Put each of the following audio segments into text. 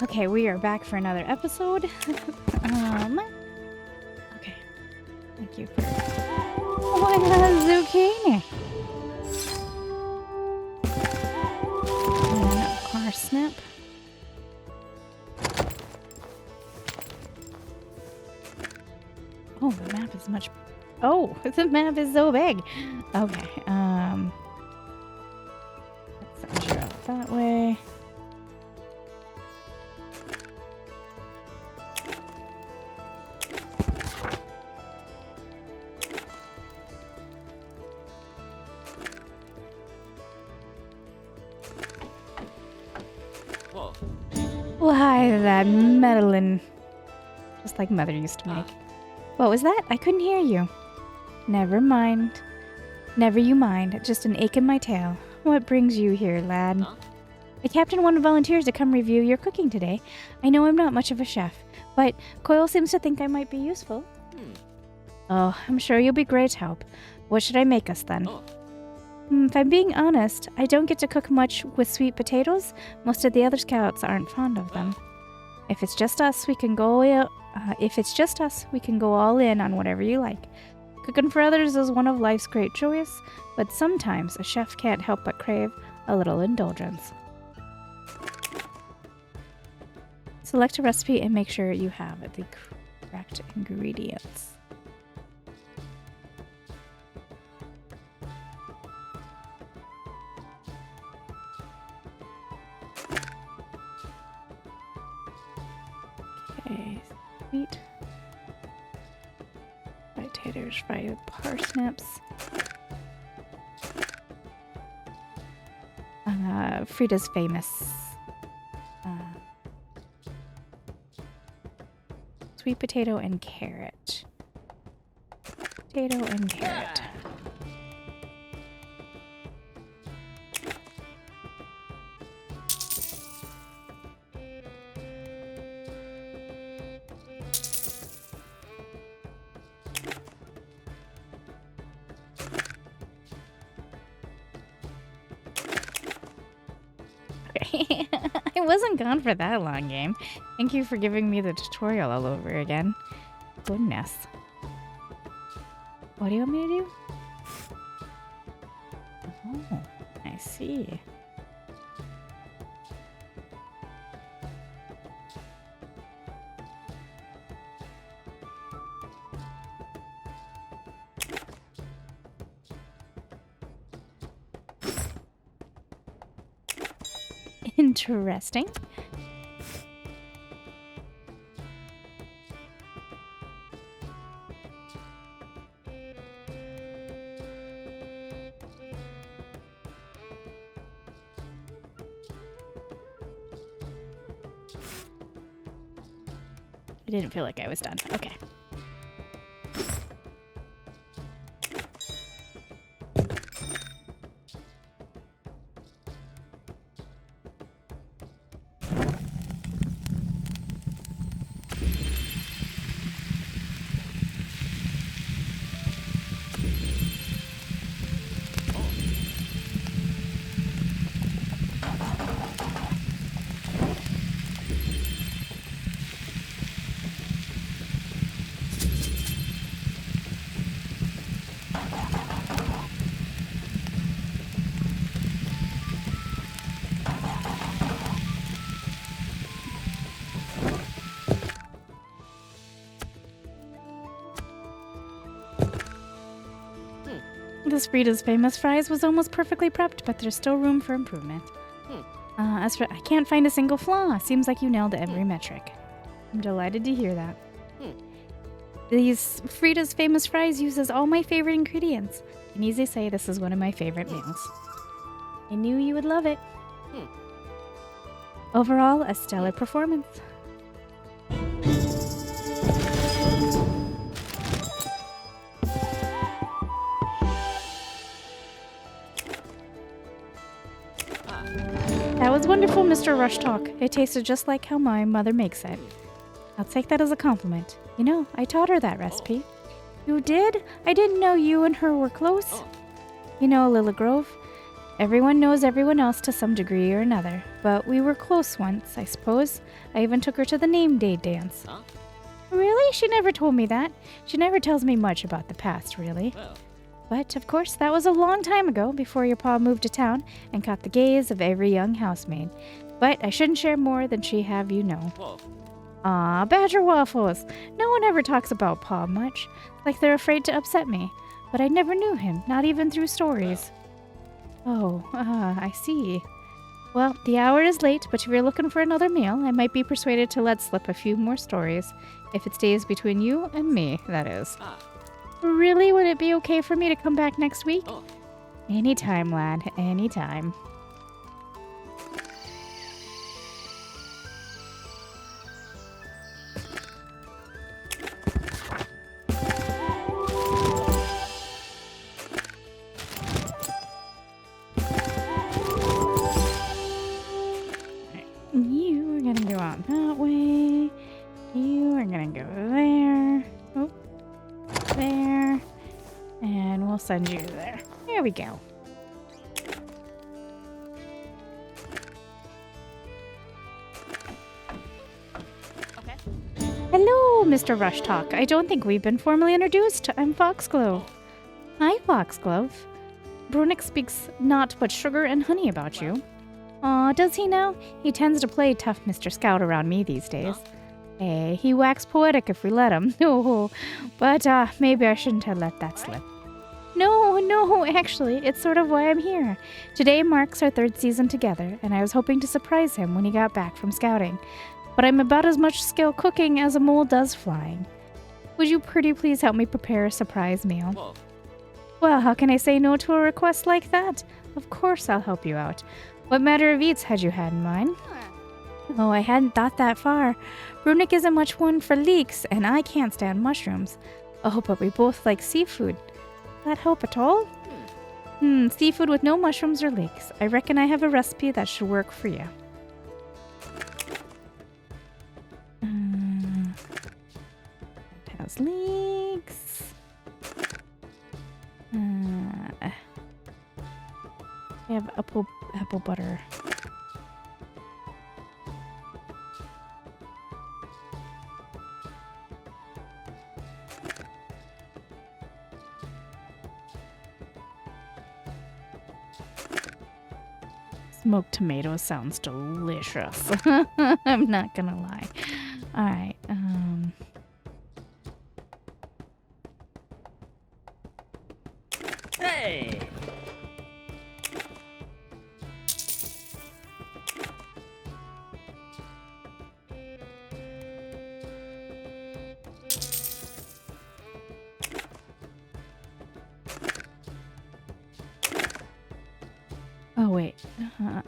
Okay, we are back for another episode. Okay. Thank you for... Oh, I got a zucchini! And a parsnip. Oh, the map is much... Oh, the map is so big! Okay, let's send you out that way. Why, that meddling. Just like Mother used to make. What was that? I couldn't hear you. Never mind. Never you mind. Just an ache in my tail. What brings you here, lad? The captain wanted volunteers to come review your cooking today. I know I'm not much of a chef, but Coyle seems to think I might be useful. Oh, I'm sure you'll be great help. What should I make us then? If I'm being honest, I don't get to cook much with sweet potatoes. Most of the other scouts aren't fond of them. If it's just us, we can go all in on whatever you like. Cooking for others is one of life's great joys, but sometimes a chef can't help but crave a little indulgence. Select a recipe and make sure you have the correct ingredients. Okay, sweet potatoes fried with parsnips. Frida's famous sweet potato and carrot. Potato and carrot. I wasn't gone for that long, game. Thank you for giving me the tutorial all over again. Goodness. What do you want me to do? Oh, I see. Interesting. I didn't feel like I was done. Okay. This Frida's famous fries was almost perfectly prepped, but there's still room for improvement. As for I can't find a single flaw. Seems like you nailed every metric. I'm delighted to hear that. These Frida's famous fries uses all my favorite ingredients. I can easily say this is one of my favorite meals. I knew you would love it. Overall, a stellar performance. That was wonderful, Mr. Rush Talk. It tasted just like how my mother makes it. I'll take that as a compliment. You know, I taught her that recipe. You did? I didn't know you and her were close. You know, Lilygrove, Everyone knows everyone else to some degree or another, but we were close once, I suppose. I even took her to the name day dance. Huh? Really? She never told me that. She never tells me much about the past, really. Well, But, of course, that was a long time ago, before your pa moved to town and caught the gaze of every young housemaid. But I shouldn't share more than she have you know. whoa. Aw, Badger Waffles. No one ever talks about Pa much. Like they're afraid to upset me. But I never knew him, not even through stories. Oh, I see. Well, the hour is late, but if you're looking for another meal, I might be persuaded to let slip a few more stories. If it stays between you and me, that is. Ah, Really? Would it be okay for me to come back next week? oh. Anytime, lad. Anytime. You are gonna go out that way. You are gonna go there. Oh, there. And we'll send you there. There we go. Okay. Hello, Mr. Rush Talk. I don't think we've been formally introduced. I'm Foxglove. Hi, Foxglove. Brunick speaks naught but sugar and honey about you. Aw, does he now? He tends to play tough Mr. Scout around me these days. Hey, he wax poetic if we let him. No, but maybe I shouldn't have let that slip. No, actually, it's sort of why I'm here. Today marks our 3rd season together, and I was hoping to surprise him when he got back from scouting. But I'm about as much skill cooking as a mole does flying. Would you pretty please help me prepare a surprise meal? Whoa. Well, how can I say no to a request like that? Of course I'll help you out. What matter of eats had you had in mind? Oh, I hadn't thought that far. Brunick isn't much one for leeks, and I can't stand mushrooms. Oh, but we both like seafood. That help at all? Seafood with no mushrooms or leeks. I reckon I have a recipe that should work for you. It has leeks. I have apple butter. Smoked tomatoes sounds delicious. I'm not gonna lie. Alright, Hey! oh wait.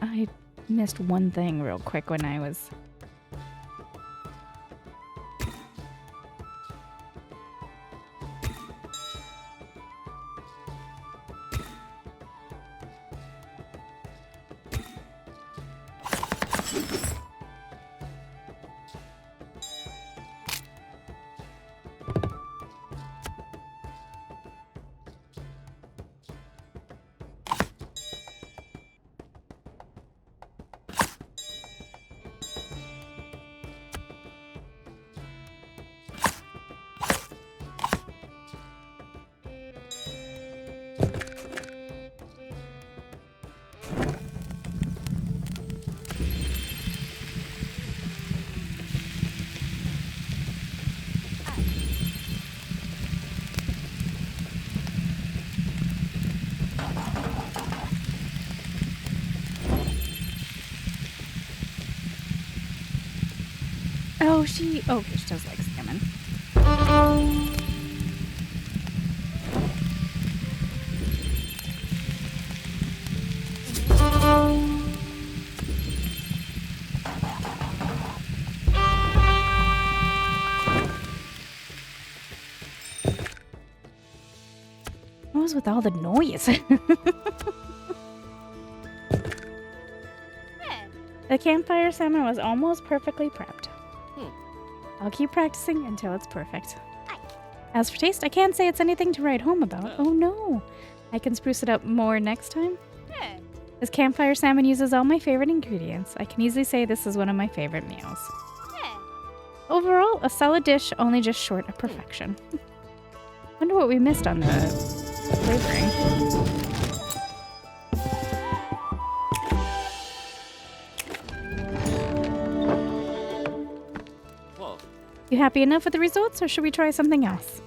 I missed one thing real quick when I was... Oh, she does like salmon. What was with all the noise? The campfire salmon was almost perfectly prepped. I'll keep practicing until it's perfect. As for taste, I can't say it's anything to write home about. Oh no. I can spruce it up more next time. This campfire salmon uses all my favorite ingredients. I can easily say this is one of my favorite meals. Yeah. Overall, a solid dish, only just short of perfection. Wonder what we missed on the flavoring. Whoa. You happy enough with the results, or should we try something else?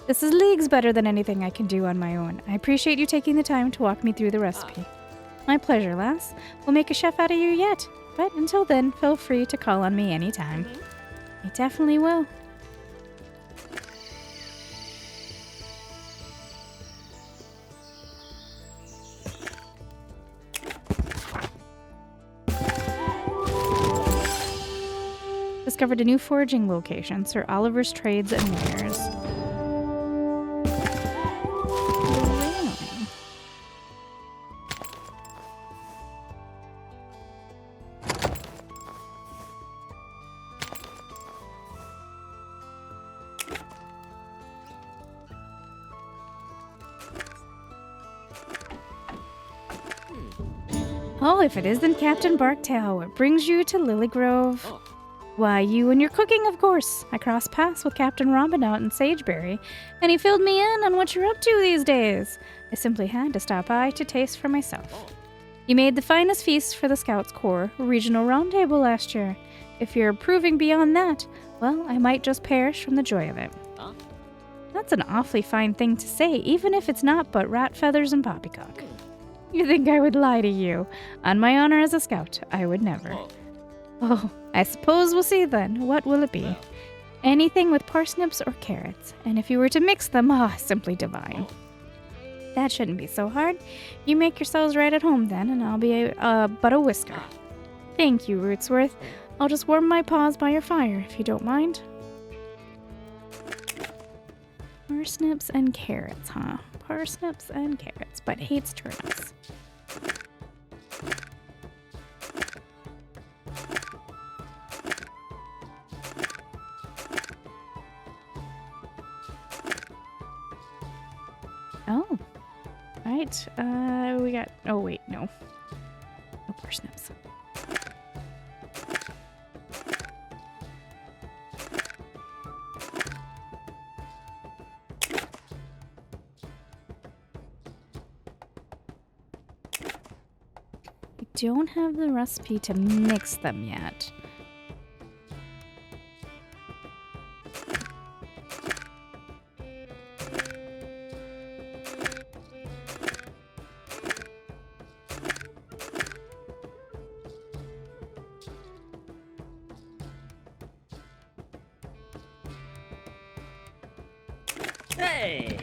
This is leagues better than anything I can do on my own. I appreciate you taking the time to walk me through the recipe. My pleasure, lass. We'll make a chef out of you yet. But until then, feel free to call on me anytime. I definitely will. Discovered a new foraging location, Sir Oliver's Trades and Wares. Really? Oh, if it isn't Captain Barktail, what brings you to Lilygrove? Oh. Why, you and your cooking, of course. I crossed paths with Captain Robin out in Sageberry, and he filled me in on what you're up to these days. I simply had to stop by to taste for myself. Oh. You made the finest feast for the Scouts Corps Regional Roundtable last year. If you're improving beyond that, well, I might just perish from the joy of it. Huh? That's an awfully fine thing to say, even if it's not but rat feathers and poppycock. You think I would lie to you? On my honor as a scout, I would never. Oh. Oh, I suppose we'll see then. What will it be? Well. Anything with parsnips or carrots. And if you were to mix them, simply divine. Oh. That shouldn't be so hard. You make yourselves right at home then, and I'll be but a whisker. Thank you, Rootsworth. I'll just warm my paws by your fire, if you don't mind. Parsnips and carrots, huh? Parsnips and carrots, but hates turnips. Oh. Right. We got... Oh, wait, no. No parsnips. I don't have the recipe to mix them yet. Hey!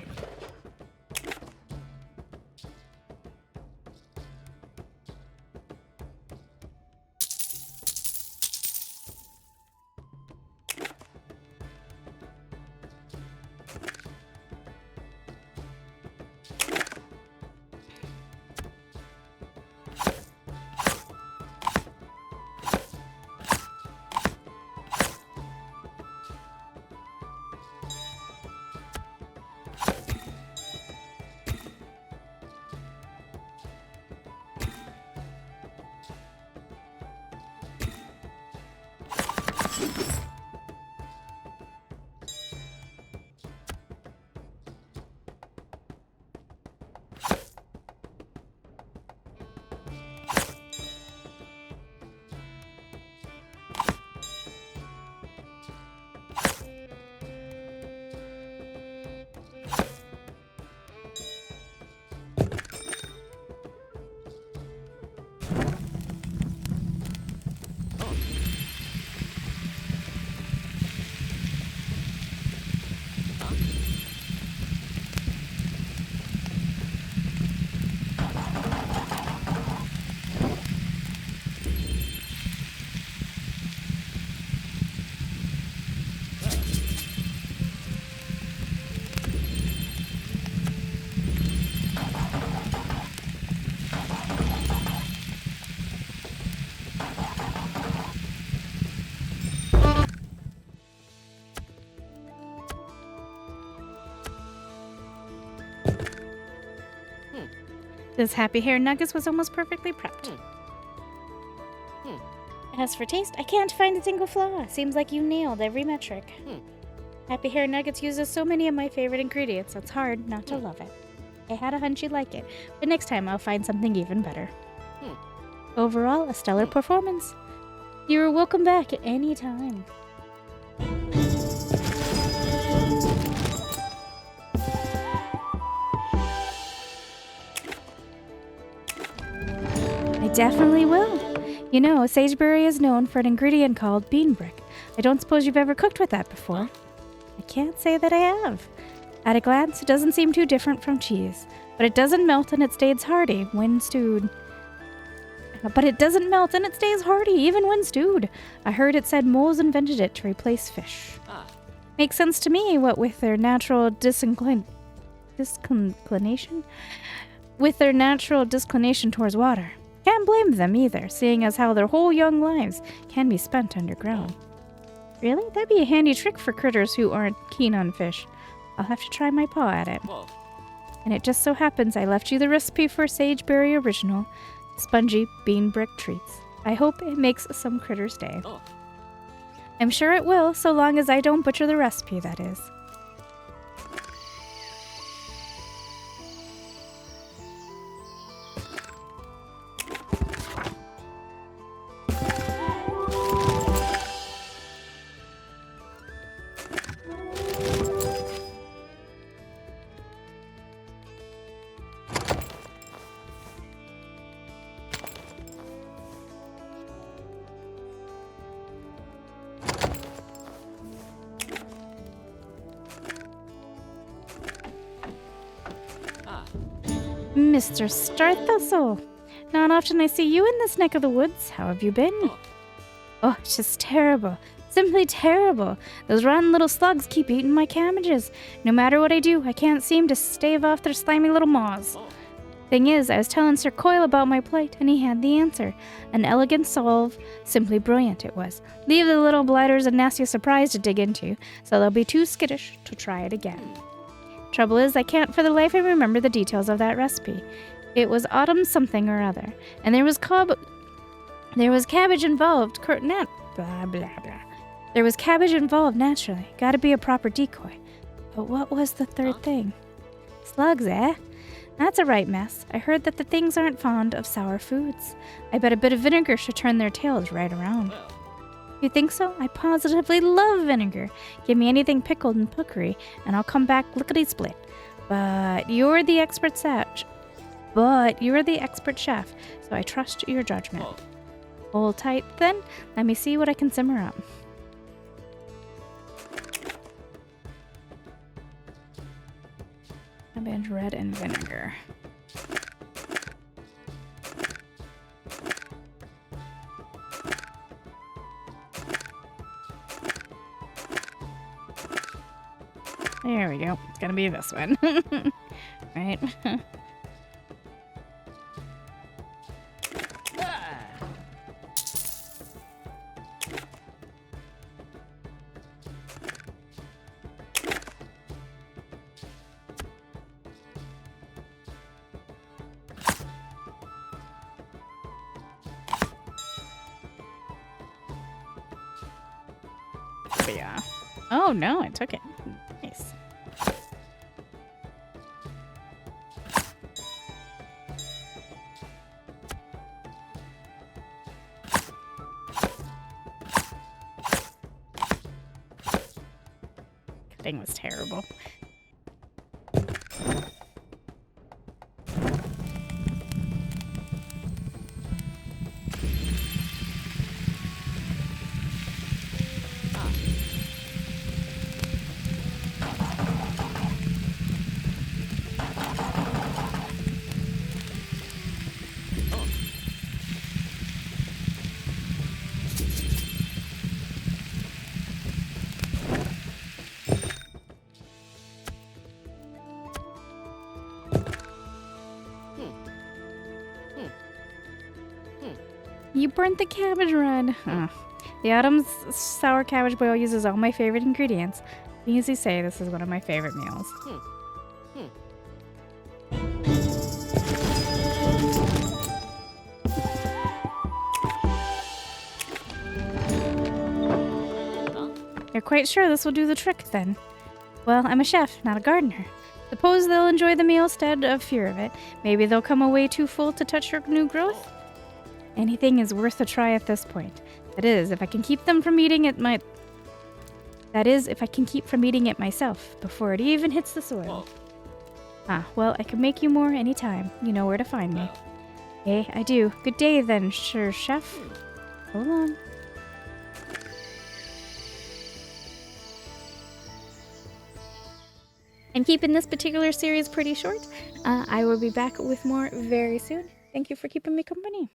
This happy hair nuggets was almost perfectly prepped. As for taste, I can't find a single flaw. Seems like you nailed every metric. Happy hair nuggets uses so many of my favorite ingredients, so it's hard not to love it. I had a hunch you'd like it, but next time I'll find something even better. Overall, a stellar performance. You're welcome back at any time. I definitely will. You know, sageberry is known for an ingredient called bean brick. I don't suppose you've ever cooked with that before. I can't say that I have. At a glance, it doesn't seem too different from cheese, but it doesn't melt and it stays hearty when stewed. Even when stewed. I heard it said moles invented it to replace fish. Makes sense to me, what with their natural disinclination towards water. Can't blame them either, seeing as how their whole young lives can be spent underground. Really? That'd be a handy trick for critters who aren't keen on fish. I'll have to try my paw at it. Whoa. And it just so happens I left you the recipe for Sageberry Original, spongy bean brick treats. I hope it makes some critter's day. I'm sure it will, so long as I don't butcher the recipe, that is. Mr. Starthussel, not often I see you in this neck of the woods. How have you been? Oh, it's just terrible. Simply terrible. Those rotten little slugs keep eating my cabbages. No matter what I do, I can't seem to stave off their slimy little maws. Thing is, I was telling Sir Coyle about my plight, and he had the answer. An elegant solve, simply brilliant it was. Leave the little blighters a nasty surprise to dig into, so they'll be too skittish to try it again. Trouble is, I can't for the life of me remember the details of that recipe. It was autumn something or other, and there was cabbage involved. There was cabbage involved naturally. Gotta be a proper decoy. But what was the third thing? Slugs, eh? That's a right mess. I heard that the things aren't fond of sour foods. I bet a bit of vinegar should turn their tails right around. You think so? I positively love vinegar. Give me anything pickled and pookery, and I'll come back lickety-split. But you're the expert chef, so I trust your judgment. Hold tight, then. Let me see what I can simmer up. Cabbage, red, and vinegar. There we go. It's gonna be this one. Right? Yeah. Oh no, I took it. Nice. Cutting was terrible. You burnt the cabbage red. The autumn's sour cabbage boil uses all my favorite ingredients. I can easily say this is one of my favorite meals. You're quite sure this will do the trick, then? Well, I'm a chef, not a gardener. Suppose they'll enjoy the meal instead of fear of it. Maybe they'll come away too full to touch your new growth. Anything is worth a try at this point. That is, if I can keep them from eating it myself before it even hits the soil. Ah, well, I can make you more anytime. You know where to find me. Hey, I do. Good day then, sure, chef. So long. I'm keeping this particular series pretty short. I will be back with more very soon. Thank you for keeping me company.